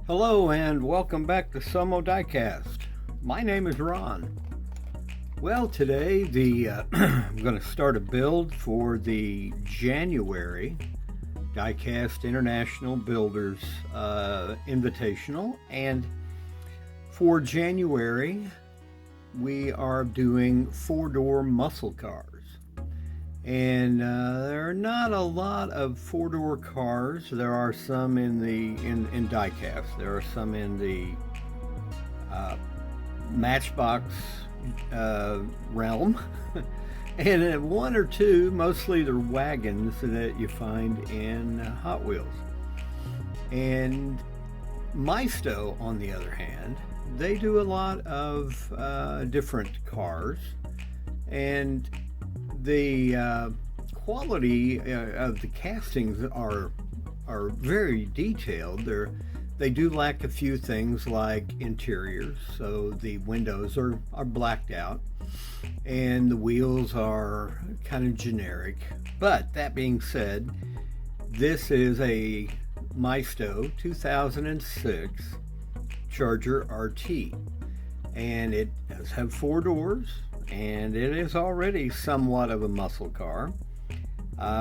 Hello and welcome back to Samo Diecast. My name is Ron. Well, today I'm going to start a build for the January Diecast International Builders Invitational, and for January we are doing 4-door muscle cars. And there are not a lot of 4-door cars. There are some in diecast. There are some in the Matchbox realm, and one or two, mostly they're wagons that you find in Hot Wheels. And Maisto, on the other hand, they do a lot of different cars, and the quality of the castings are very detailed. They do lack a few things like interiors, so the windows are blacked out, and the wheels are kind of generic. But that being said, this is a Maisto 2006 Charger RT, and it does have 4 doors, and it is already somewhat of a muscle car.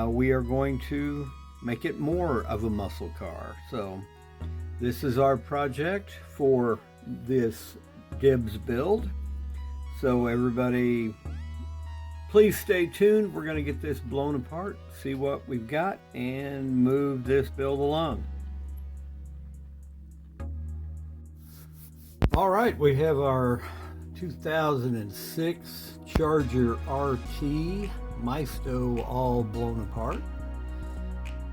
We are going to make it more of a muscle car. So this is our project for this DIBs build. So everybody, please stay tuned. We're going to get this blown apart, see what we've got, and move this build along. All right, we have our 2006 Charger RT Maisto all blown apart.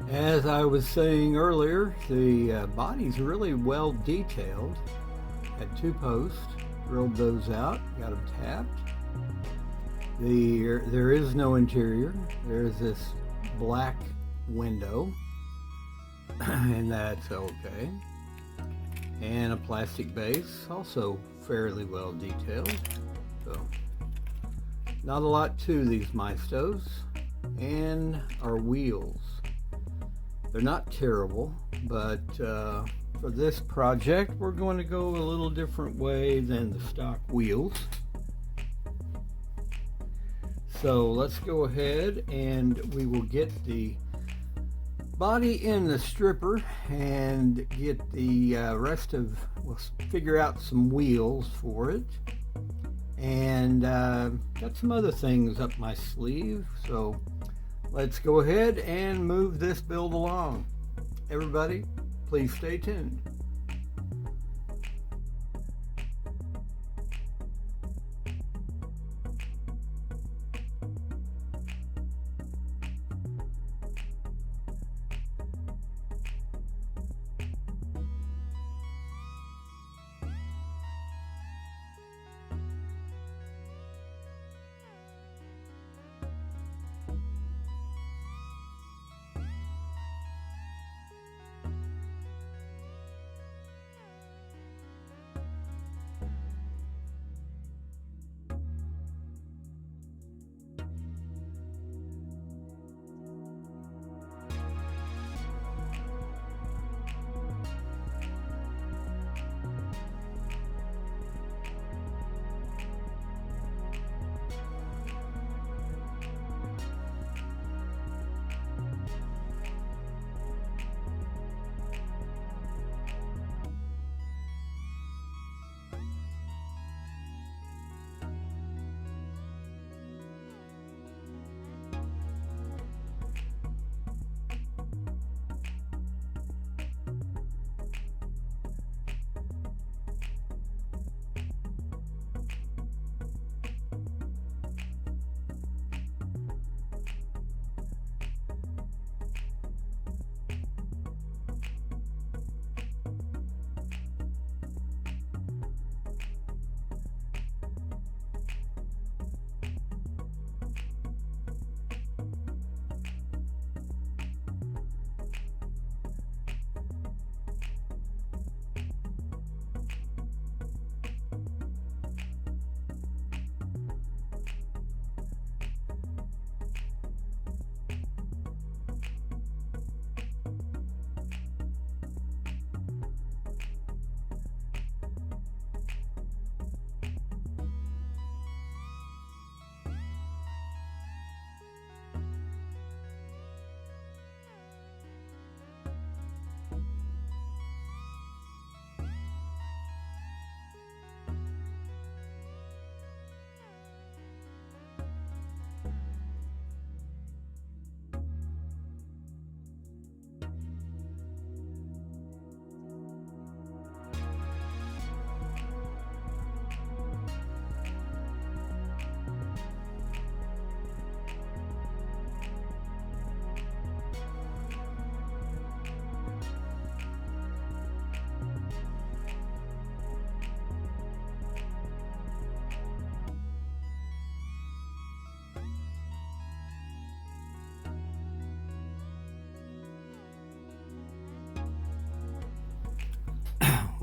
As I was saying earlier, the body's really well detailed. Had 2 posts, drilled those out, got them tapped. There is no interior. There's this black window, and that's okay. And a plastic base, also fairly well detailed. So not a lot to these Maistos. And our wheels, they're not terrible, but for this project we're going to go a little different way than the stock wheels. So let's go ahead and we will get the body in the stripper and get the we'll figure out some wheels for it, and got some other things up my sleeve. So let's go ahead and move this build along. Everybody, please stay tuned.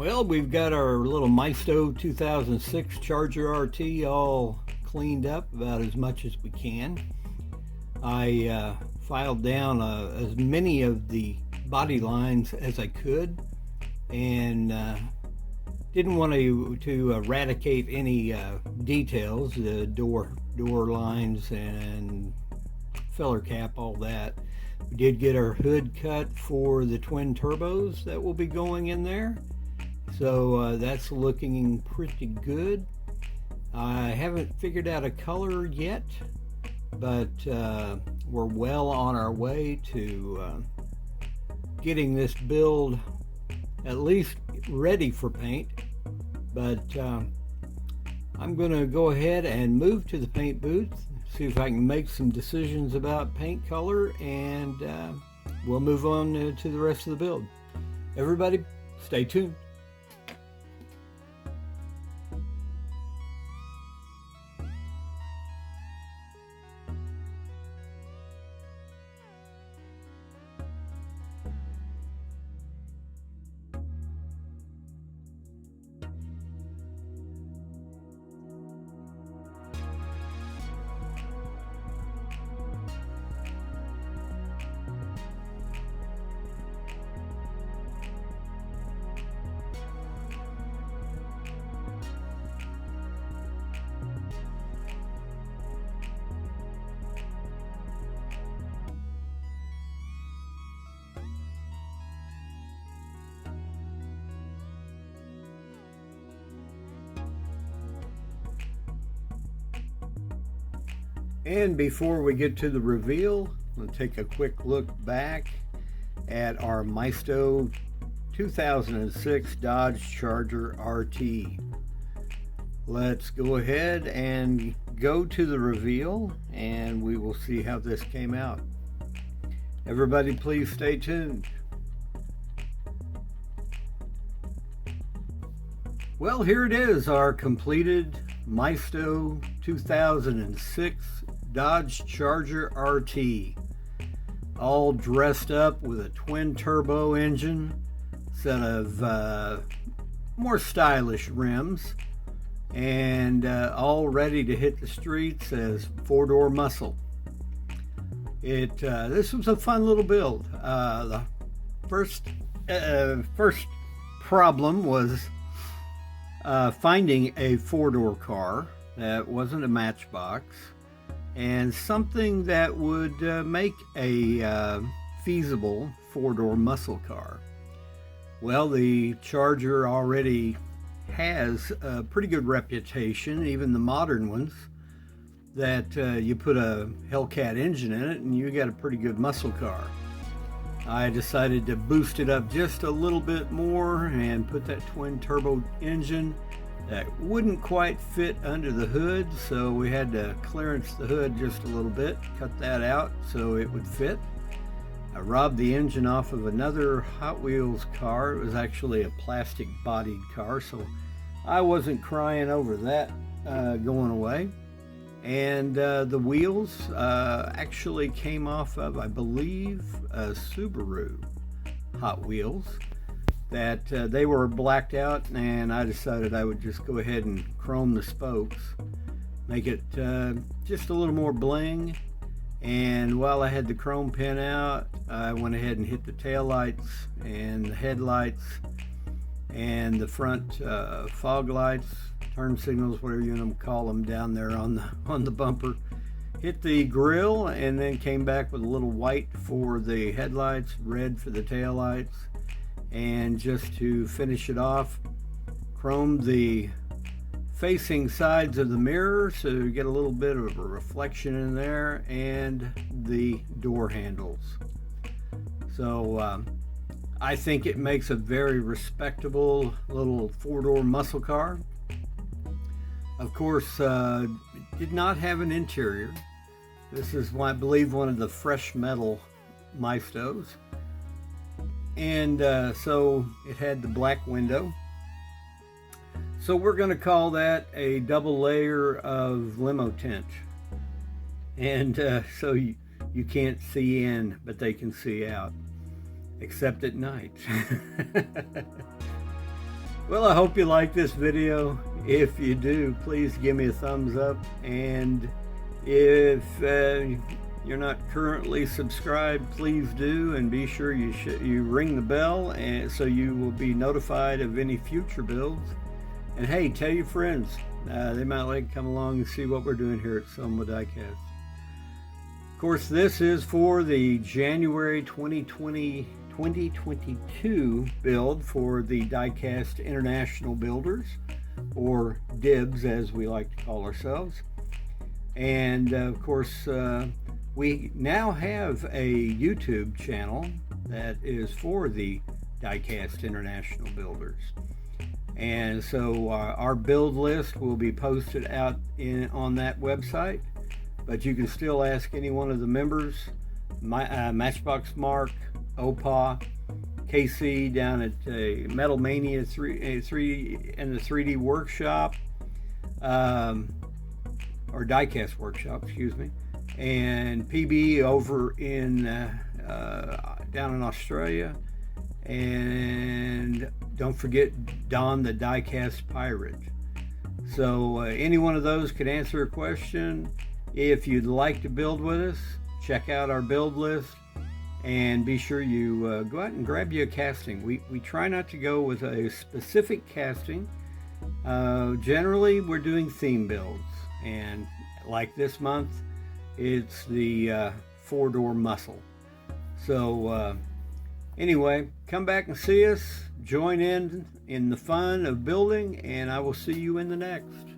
Well, we've got our little Maisto 2006 Charger RT all cleaned up about as much as we can. I filed down as many of the body lines as I could, and didn't want to eradicate any details, the door lines and feller cap, all that. We did get our hood cut for the twin turbos that will be going in there. So that's looking pretty good. I haven't figured out a color yet, but we're well on our way to getting this build at least ready for paint. But I'm going to go ahead and move to the paint booth, see if I can make some decisions about paint color, and we'll move on to the rest of the build. Everybody, stay tuned. And before we get to the reveal, we'll take a quick look back at our Maisto 2006 Dodge Charger RT. Let's go ahead and go to the reveal, and we will see how this came out. Everybody, please stay tuned. Well, here it is, our completed Maisto 2006 Dodge Charger RT, all dressed up with a twin turbo engine, set of more stylish rims, and all ready to hit the streets as four-door muscle. This was a fun little build. The first problem was finding a four-door car that wasn't a matchbox, and something that would make a feasible four-door muscle car. Well, the Charger already has a pretty good reputation, even the modern ones, that you put a Hellcat engine in it and you got a pretty good muscle car. I decided to boost it up just a little bit more and put that twin turbo engine that wouldn't quite fit under the hood, so we had to clearance the hood just a little bit, cut that out so it would fit. I robbed the engine off of another Hot Wheels car. It was actually a plastic bodied car, so I wasn't crying over that going away. And the wheels actually came off of, I believe, a Subaru Hot Wheels, that they were blacked out, and I decided I would just go ahead and chrome the spokes, make it just a little more bling. And while I had the chrome pin out, I went ahead and hit the tail lights and the headlights and the front fog lights, turn signals, whatever you want to call them, down there on the bumper. Hit the grill, and then came back with a little white for the headlights, red for the tail lights, and just to finish it off, chromed the facing sides of the mirror so you get a little bit of a reflection in there, and the door handles. So I think it makes a very respectable little four-door muscle car. Of course, did not have an interior. This is, I believe, one of the fresh metal Maistos. And so it had the black window. So we're going to call that a double layer of limo tint. And so you can't see in, but they can see out, except at night. Well, I hope you like this video. If you do, please give me a thumbs up. And if you're not currently subscribed, please do, and be sure you ring the bell, and so you will be notified of any future builds. And hey, tell your friends. They might like to come along and see what we're doing here at Sonoma Diecast. Of course, this is for the January 2022 build for the Diecast International Builders, or DIBs as we like to call ourselves. And of course, we now have a YouTube channel that is for the Diecast International Builders. And so our build list will be posted out on that website, but you can still ask any one of the members, Matchbox Mark, OPA, KC down at Metal Mania 3 in the 3D workshop, or Diecast workshop, excuse me, and PB over in down in Australia, and don't forget Don the Diecast Pirate. So any one of those could answer a question. If you'd like to build with us, check out our build list, and be sure you go out and grab you a casting. We try not to go with a specific casting. Generally, we're doing theme builds, and like this month, it's the 4-door muscle. So anyway, come back and see us. Join in the fun of building, and I will see you in the next.